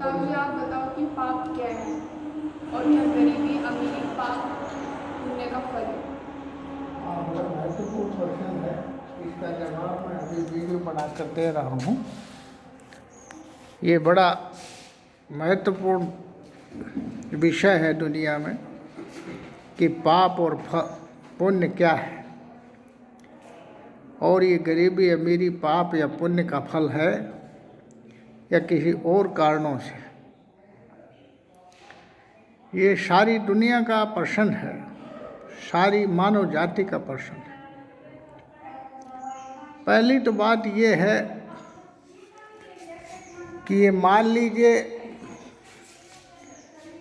तो मुझे आप बताओ कि पाप क्या है और क्या गरीबी अमीरी पाप पुण्य का फल है। बड़ा महत्वपूर्ण क्वेश्चन है। इसका जवाब मैं अभी वीडियो बनाकर दे रहा हूँ। ये बड़ा महत्वपूर्ण विषय है दुनिया में कि पाप और पुण्य क्या है, और ये गरीबी अमीरी पाप या पुण्य का फल है या किसी और कारणों से। ये सारी दुनिया का प्रश्न है, सारी मानव जाति का प्रश्न है। पहली तो बात ये है कि ये मान लीजिए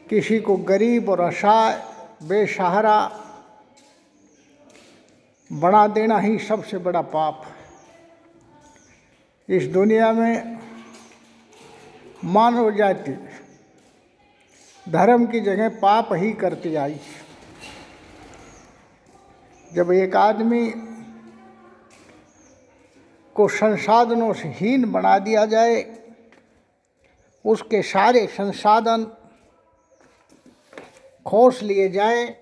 किसी को गरीब और असहाय बेसहारा बना देना ही सबसे बड़ा पाप है। इस दुनिया में मानव जाति धर्म की जगह पाप ही करती आई। जब एक आदमी को संसाधनों से हीन बना दिया जाए, उसके सारे संसाधन खोस लिए जाएं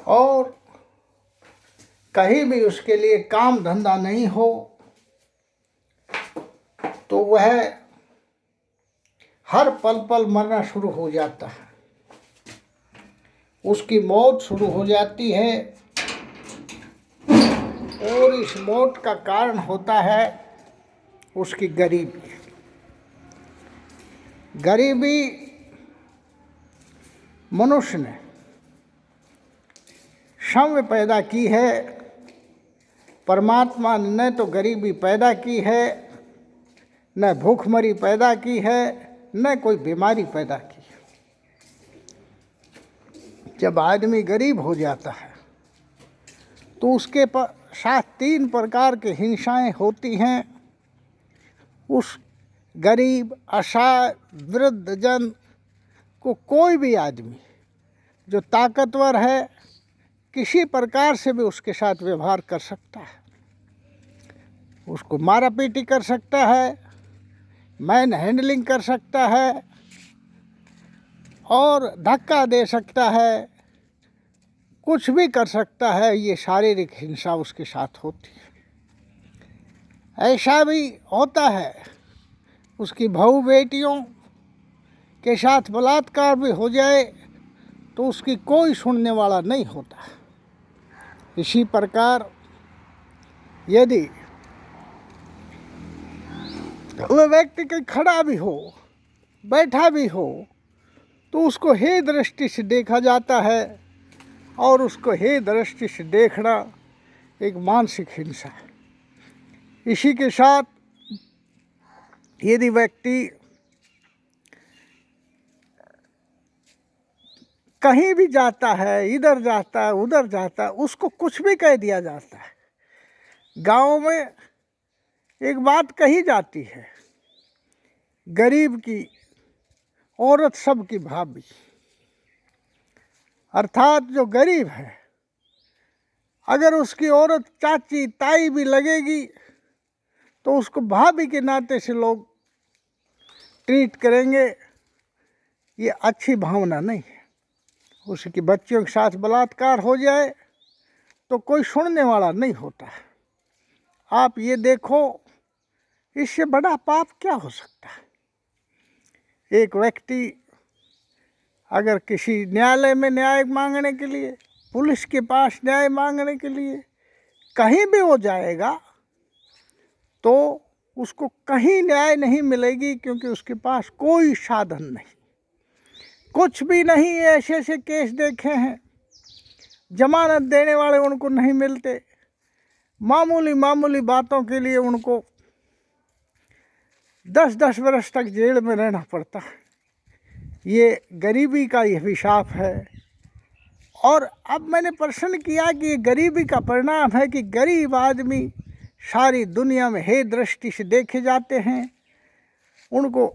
और कहीं भी उसके लिए काम धंधा नहीं हो, तो वह हर पल पल मरना शुरू हो जाता है। उसकी मौत शुरू हो जाती है और इस मौत का कारण होता है उसकी गरीबी। गरीबी मनुष्य ने क्षम पैदा की है। परमात्मा ने न तो गरीबी पैदा की है, न भूखमरी पैदा की है, न कोई बीमारी पैदा की है। जब आदमी गरीब हो जाता है तो उसके साथ 3 प्रकार की हिंसाएं होती हैं। उस गरीब असहाय वृद्धजन को कोई भी आदमी जो ताकतवर है किसी प्रकार से भी उसके साथ व्यवहार कर सकता है। उसको मारा पीटी कर सकता है, मैन हैंडलिंग कर सकता है और धक्का दे सकता है, कुछ भी कर सकता है। ये शारीरिक हिंसा उसके साथ होती है। ऐसा भी होता है उसकी बहू बेटियों के साथ बलात्कार भी हो जाए तो उसकी कोई सुनने वाला नहीं होता। इसी प्रकार यदि वह व्यक्ति कहीं खड़ा भी हो, बैठा भी हो, तो उसको हे दृष्टि से देखा जाता है और उसको हे दृष्टि से देखना एक मानसिक हिंसा है। इसी के साथ यदि व्यक्ति कहीं भी जाता है, इधर जाता है उधर जाता है, उसको कुछ भी कह दिया जाता है। गांव में एक बात कही जाती है, गरीब की औरत सबकी भाभी। अर्थात जो गरीब है, अगर उसकी औरत चाची ताई भी लगेगी तो उसको भाभी के नाते से लोग ट्रीट करेंगे। ये अच्छी भावना नहीं है। उसकी बच्चियों के साथ बलात्कार हो जाए तो कोई सुनने वाला नहीं होता है। आप ये देखो, इससे बड़ा पाप क्या हो सकता है। एक व्यक्ति अगर किसी न्यायालय में न्याय मांगने के लिए, पुलिस के पास न्याय मांगने के लिए कहीं भी वो जाएगा तो उसको कहीं न्याय नहीं मिलेगी, क्योंकि उसके पास कोई साधन नहीं, कुछ भी नहीं। ऐसे ऐसे केस देखे हैं, जमानत देने वाले उनको नहीं मिलते। मामूली बातों के लिए उनको 10-10 वर्ष तक जेल में रहना पड़ता है। ये गरीबी का ये अभिशाप है। और अब मैंने प्रश्न किया कि ये गरीबी का परिणाम है कि गरीब आदमी सारी दुनिया में हे दृष्टि से देखे जाते हैं, उनको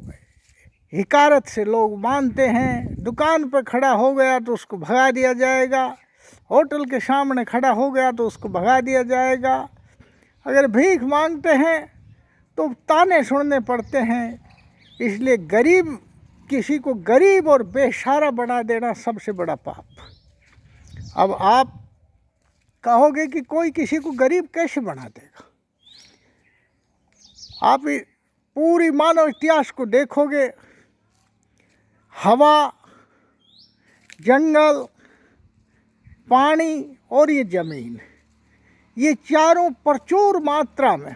हिकारत से लोग मानते हैं। दुकान पर खड़ा हो गया तो उसको भगा दिया जाएगा, होटल के सामने खड़ा हो गया तो उसको भगा दिया जाएगा। अगर भीख मांगते हैं तो ताने सुनने पड़ते हैं इसलिए गरीब, किसी को गरीब और बेसहारा बना देना सबसे बड़ा पाप। अब आप कहोगे कि कोई किसी को गरीब कैसे बना देगा? आप पूरी मानव इतिहास को देखोगे, हवा, जंगल, पानी और ये ज़मीन, ये चारों प्रचुर मात्रा में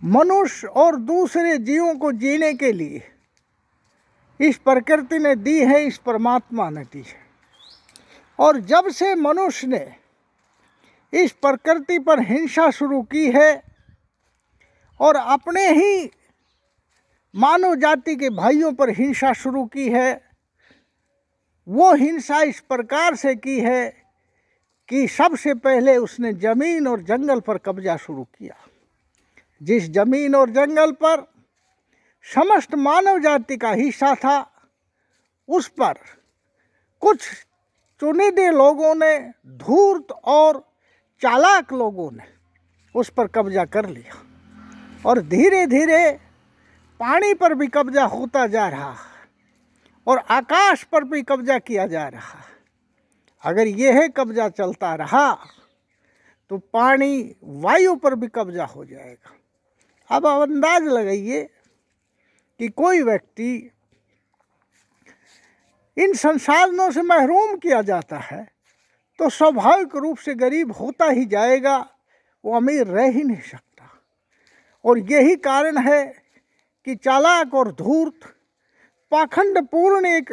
मनुष्य और दूसरे जीवों को जीने के लिए इस प्रकृति ने दी है, इस परमात्मा ने दी है। और जब से मनुष्य ने इस प्रकृति पर हिंसा शुरू की है और अपने ही मानव जाति के भाइयों पर हिंसा शुरू की है, वो हिंसा इस प्रकार से की है कि सबसे पहले उसने ज़मीन और जंगल पर कब्जा शुरू किया। जिस ज़मीन और जंगल पर समस्त मानव जाति का हिस्सा था, उस पर कुछ चुनिंदे लोगों ने, धूर्त और चालाक लोगों ने उस पर कब्जा कर लिया और धीरे धीरे पानी पर भी कब्जा होता जा रहा है और आकाश पर भी कब्जा किया जा रहा है। अगर यह कब्जा चलता रहा तो पानी, वायु पर भी कब्जा हो जाएगा। अब आप अंदाज लगाइए कि कोई व्यक्ति इन संसाधनों से महरूम किया जाता है तो स्वाभाविक रूप से गरीब होता ही जाएगा, वो अमीर रह ही नहीं सकता। और यही कारण है कि चालाक और धूर्त पाखंडपूर्ण एक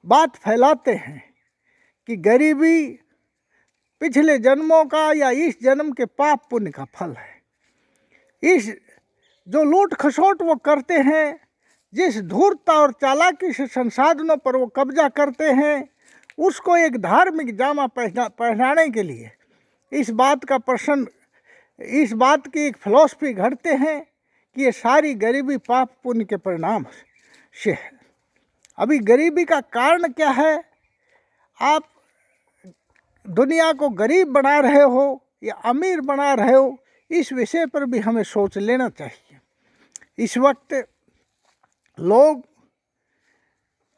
बात फैलाते हैं कि गरीबी पिछले जन्मों का या इस जन्म के पाप पुण्य का फल है। इस जो लूट खसोट वो करते हैं, जिस धूर्तता और चालाकी से संसाधनों पर वो कब्जा करते हैं, उसको एक धार्मिक जामा पहनाने के लिए इस बात की एक फिलॉसफी घड़ते हैं कि ये सारी गरीबी पाप पुण्य के परिणाम से है। अभी गरीबी का कारण क्या है? आप दुनिया को गरीब बना रहे हो या अमीर बना रहे हो, इस विषय पर भी हमें सोच लेना चाहिए। इस वक्त लोग,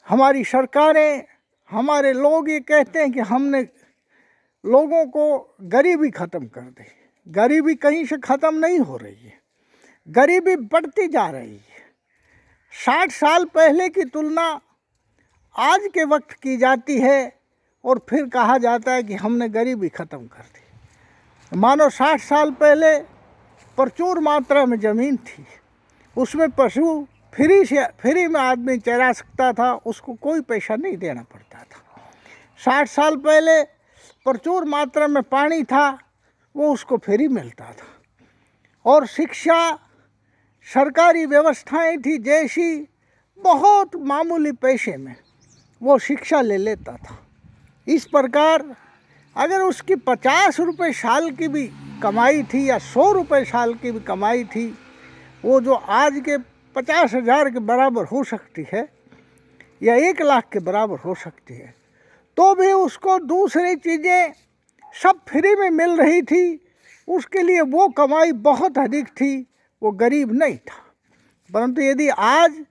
हमारी सरकारें, हमारे लोग ये कहते हैं कि हमने लोगों को गरीबी ख़त्म कर दी। गरीबी कहीं से ख़त्म नहीं हो रही है, गरीबी बढ़ती जा रही है। 60 साल पहले की तुलना आज के वक्त की जाती है और फिर कहा जाता है कि हमने गरीबी ख़त्म कर दी। मानो 60 साल पहले प्रचुर मात्रा में ज़मीन थी, उसमें पशु फ्री में आदमी चरा सकता था, उसको कोई पैसा नहीं देना पड़ता था। 60 साल पहले प्रचुर मात्रा में पानी था, वो उसको फ्री मिलता था। और शिक्षा, सरकारी व्यवस्थाएं थी जैसी, बहुत मामूली पैसे में वो शिक्षा ले लेता था। इस प्रकार अगर उसकी 50 रुपये साल की भी कमाई थी या 100 रुपये साल की भी कमाई थी, वो जो आज के 50,000 के बराबर हो सकती है या 1 लाख के बराबर हो सकती है, तो भी उसको दूसरी चीज़ें सब फ्री में मिल रही थी। उसके लिए वो कमाई बहुत अधिक थी, वो गरीब नहीं था। परंतु यदि आज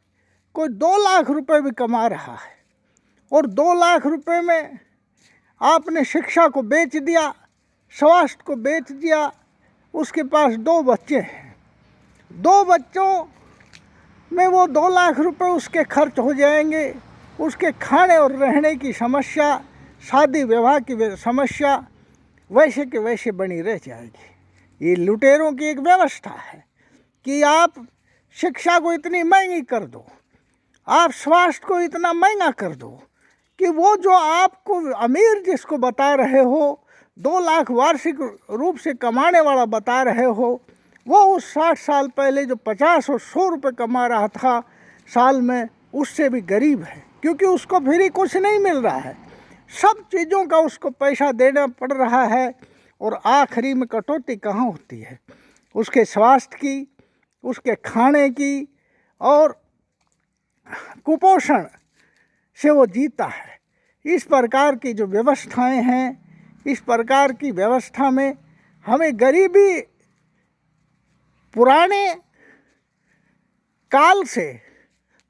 कोई 2 लाख रुपए भी कमा रहा है और 2 लाख रुपए में आपने शिक्षा को बेच दिया, स्वास्थ्य को बेच दिया, उसके पास 2 बच्चे हैं, 2 बच्चों में वो 2 लाख रुपए उसके खर्च हो जाएंगे। उसके खाने और रहने की समस्या, शादी विवाह की समस्या वैसे के वैसे बनी रह जाएगी। ये लुटेरों की एक व्यवस्था है कि आप शिक्षा को इतनी महंगी कर दो, आप स्वास्थ्य को इतना महंगा कर दो कि वो जो आपको अमीर जिसको बता रहे हो, 2 लाख वार्षिक रूप से कमाने वाला बता रहे हो, वो उस 60 साल पहले जो 50 और 100 रुपये कमा रहा था साल में, उससे भी गरीब है, क्योंकि उसको फ्री कुछ नहीं मिल रहा है। सब चीज़ों का उसको पैसा देना पड़ रहा है और आखिरी में कटौती कहाँ होती है? उसके स्वास्थ्य की, उसके खाने की और कुपोषण से वो जीता है। इस प्रकार की जो व्यवस्थाएं हैं, इस प्रकार की व्यवस्था में हमें गरीबी पुराने काल से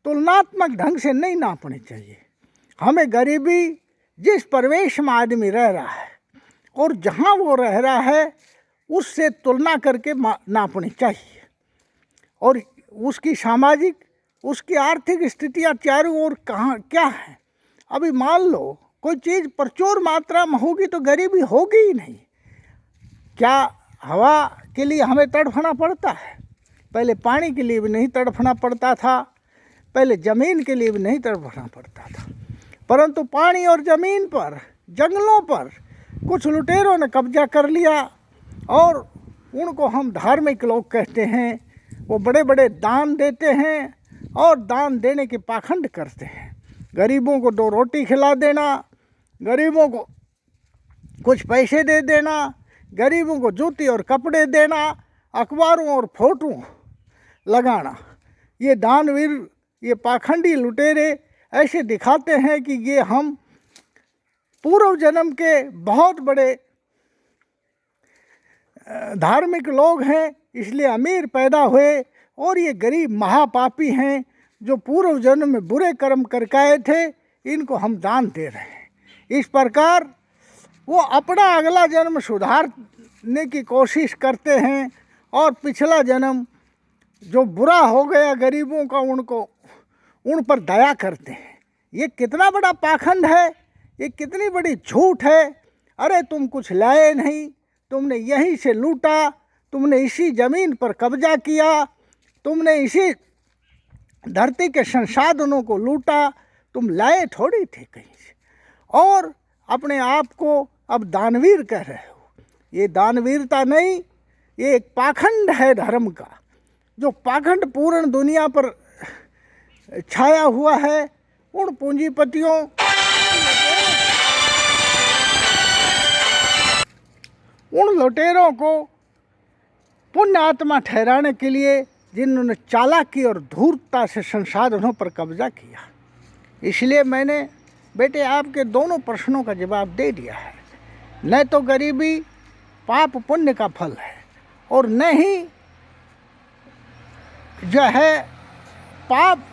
तुलनात्मक ढंग से नहीं नापनी चाहिए। हमें गरीबी जिस परिवेश में आदमी रह रहा है और जहाँ वो रह रहा है उससे तुलना करके नापनी चाहिए, और उसकी सामाजिक, उसकी आर्थिक स्थितियाँ चारों ओर कहाँ क्या है। अभी मान लो कोई चीज़ प्रचुर मात्रा में होगी तो गरीबी होगी ही नहीं। क्या हवा के लिए हमें तड़फना पड़ता है? पहले पानी के लिए भी नहीं तड़फना पड़ता था, पहले ज़मीन के लिए भी नहीं तड़फना पड़ता था, परंतु पानी और ज़मीन पर, जंगलों पर कुछ लुटेरों ने कब्जा कर लिया और उनको हम धार्मिक लोग कहते हैं। वो बड़े बड़े दान देते हैं और दान देने के पाखंड करते हैं। गरीबों को 2 रोटी खिला देना, गरीबों को कुछ पैसे दे देना, गरीबों को जूती और कपड़े देना, अखबारों और फोटो लगाना, ये दानवीर, ये पाखंडी लुटेरे ऐसे दिखाते हैं कि ये हम पूर्व जन्म के बहुत बड़े धार्मिक लोग हैं, इसलिए अमीर पैदा हुए, और ये गरीब महापापी हैं जो पूर्व जन्म में बुरे कर्म करके आए थे, इनको हम दान दे रहे हैं। इस प्रकार वो अपना अगला जन्म सुधारने की कोशिश करते हैं और पिछला जन्म जो बुरा हो गया गरीबों का, उन पर दया करते हैं। ये कितना बड़ा पाखंड है, ये कितनी बड़ी झूठ है। अरे तुम कुछ लाए नहीं, तुमने यहीं से लूटा, तुमने इसी ज़मीन पर कब्जा किया, तुमने इसी धरती के संसाधनों को लूटा, तुम लाए थोड़ी थे कहीं से, और अपने आप को अब दानवीर कह रहे हो। ये दानवीरता नहीं, ये एक पाखंड है धर्म का, जो पाखंड पूर्ण दुनिया पर छाया हुआ है। उन पूंजीपतियों, उन लुटेरों को पुण्य आत्मा ठहराने के लिए जिन्होंने चालाकी और धूर्तता से संसाधनों पर कब्जा किया। इसलिए मैंने बेटे आपके दोनों प्रश्नों का जवाब दे दिया है। न तो गरीबी पाप पुण्य का फल है, और न ही जो है पाप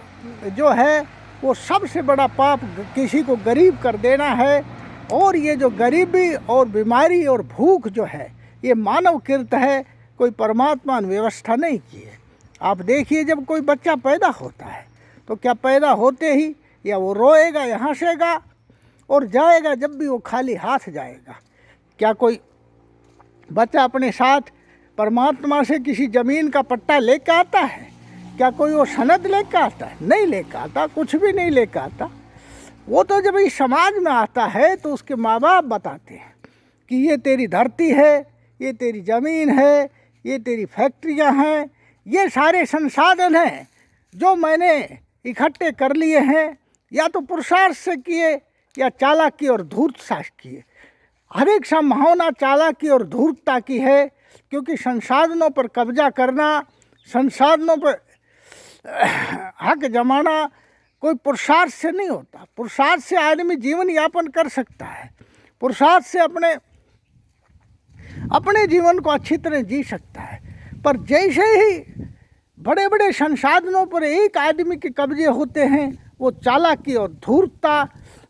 जो है वो सबसे बड़ा पाप किसी को गरीब कर देना है। और ये जो गरीबी और बीमारी और भूख जो है, ये मानव कृत है, कोई परमात्मा ने व्यवस्था नहीं की है। आप देखिए, जब कोई बच्चा पैदा होता है तो क्या पैदा होते ही या वो रोएगा या हंसेगा और जाएगा, जब भी वो खाली हाथ जाएगा? क्या कोई बच्चा अपने साथ परमात्मा से किसी ज़मीन का पट्टा लेकर आता है? क्या कोई वो सनद लेकर आता है? नहीं लेकर आता, कुछ भी नहीं लेकर आता। वो तो जब इस समाज में आता है तो उसके माँ बाप बताते हैं कि ये तेरी धरती है, ये तेरी ज़मीन है, ये तेरी फैक्ट्रियाँ हैं, ये सारे संसाधन हैं जो मैंने इकट्ठे कर लिए हैं, या तो पुरुषार्थ से किए या चालाकी और धूर्तता से किए। हर एक संभावना चालाकी और धूर्तता की है, क्योंकि संसाधनों पर कब्जा करना, संसाधनों पर हक जमाना कोई पुरुषार्थ से नहीं होता। पुरुषार्थ से आदमी जीवन यापन कर सकता है, पुरुषार्थ से अपने जीवन को अच्छी तरह जी सकता है। पर जैसे ही बड़े बड़े संसाधनों पर एक आदमी के कब्जे होते हैं, वो चालाकी और धूर्तता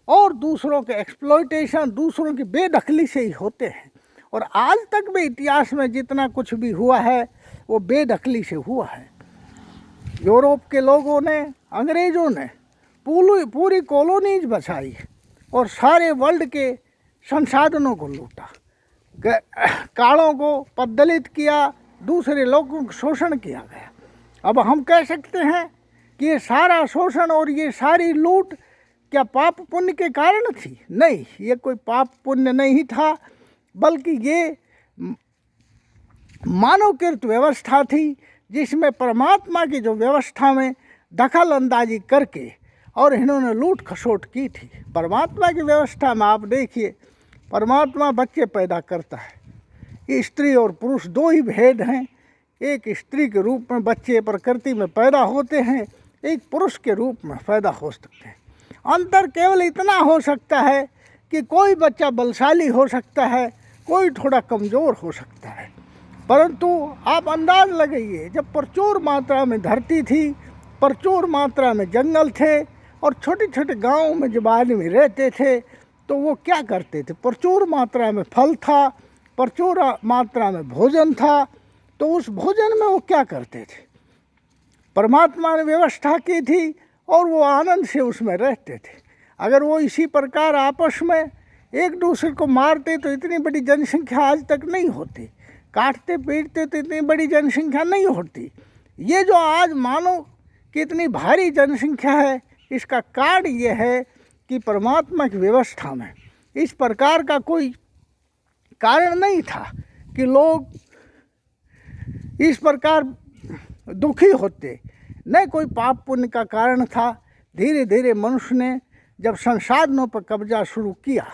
और दूसरों के एक्सप्लॉयटेशन, दूसरों की बेदखली से ही होते हैं। और आज तक भी इतिहास में जितना कुछ भी हुआ है वो बेदखली से हुआ है। यूरोप के लोगों ने, अंग्रेज़ों ने पूरी कॉलोनीज बसाई और सारे वर्ल्ड के संसाधनों को लूटा, कालों को पददलित किया, दूसरे लोगों को शोषण किया गया। अब हम कह सकते हैं कि ये सारा शोषण और ये सारी लूट क्या पाप पुण्य के कारण थी? नहीं, ये कोई पाप पुण्य नहीं था, बल्कि ये मानवकृत व्यवस्था थी, जिसमें परमात्मा की जो व्यवस्था में दखल अंदाजी करके और इन्होंने लूट खसोट की थी। परमात्मा की व्यवस्था में आप देखिए, परमात्मा बच्चे पैदा करता है। स्त्री और पुरुष 2 ही भेद हैं। एक स्त्री के रूप में बच्चे प्रकृति में पैदा होते हैं, एक पुरुष के रूप में पैदा हो सकते हैं। अंतर केवल इतना हो सकता है कि कोई बच्चा बलशाली हो सकता है, कोई थोड़ा कमज़ोर हो सकता है। परंतु आप अंदाज लगाइए, जब प्रचुर मात्रा में धरती थी प्रचुर मात्रा में जंगल थे और छोटे छोटे गांवों में जब आदमी रहते थे तो वो क्या करते थे, प्रचुर मात्रा में फल था, प्रचुर मात्रा में भोजन था, तो उस भोजन में वो क्या करते थे, परमात्मा ने व्यवस्था की थी और वो आनंद से उसमें रहते थे। अगर वो इसी प्रकार आपस में एक दूसरे को मारते तो इतनी बड़ी जनसंख्या आज तक नहीं होती, काटते पीटते तो इतनी बड़ी जनसंख्या नहीं होती। ये जो आज मानो कि इतनी भारी जनसंख्या है, इसका कारण ये है कि परमात्मा की व्यवस्था में इस प्रकार का कोई कारण नहीं था कि लोग इस प्रकार दुखी होते, न कोई पाप पुण्य का कारण था। धीरे धीरे मनुष्य ने जब संसाधनों पर कब्जा शुरू किया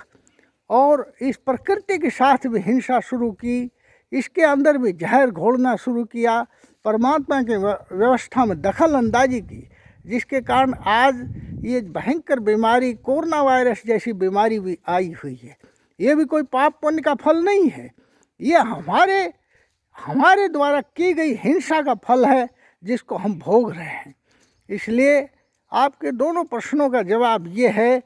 और इस प्रकृति के साथ भी हिंसा शुरू की, इसके अंदर भी जहर घोलना शुरू किया, परमात्मा के व्यवस्था में दखल अंदाजी की, जिसके कारण आज ये भयंकर बीमारी कोरोना वायरस जैसी बीमारी भी आई हुई है। ये भी कोई पाप पुण्य का फल नहीं है, ये हमारे द्वारा की गई हिंसा का फल है जिसको हम भोग रहे हैं। इसलिए आपके दोनों प्रश्नों का जवाब ये है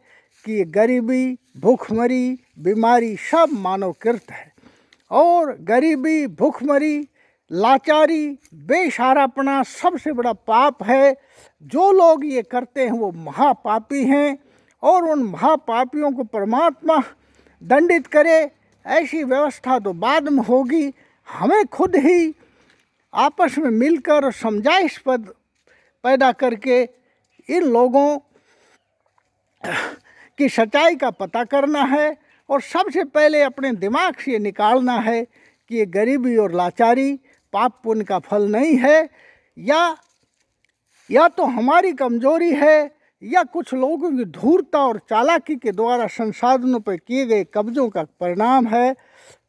कि ये गरीबी, भूखमरी, बीमारी सब मानवकृत है और गरीबी, भूखमरी, लाचारी, बेसहारापना सबसे बड़ा पाप है। जो लोग ये करते हैं वो महापापी हैं और उन महापापियों को परमात्मा दंडित करे, ऐसी व्यवस्था तो बाद में होगी। हमें खुद ही आपस में मिलकर समझाइश पैदा करके इन लोगों की सच्चाई का पता करना है और सबसे पहले अपने दिमाग से निकालना है कि ये गरीबी और लाचारी पाप पुण्य का फल नहीं है, या तो हमारी कमजोरी है या कुछ लोगों की धूर्तता और चालाकी के द्वारा संसाधनों पर किए गए कब्जों का परिणाम है,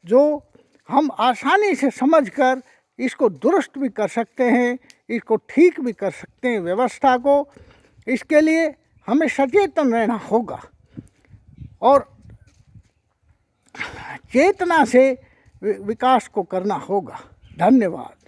जो हम आसानी से समझकर इसको दुरुस्त भी कर सकते हैं, इसको ठीक भी कर सकते हैं व्यवस्था को। इसके लिए हमें सचेतन रहना होगा और चेतना से विकास को करना होगा। धन्यवाद।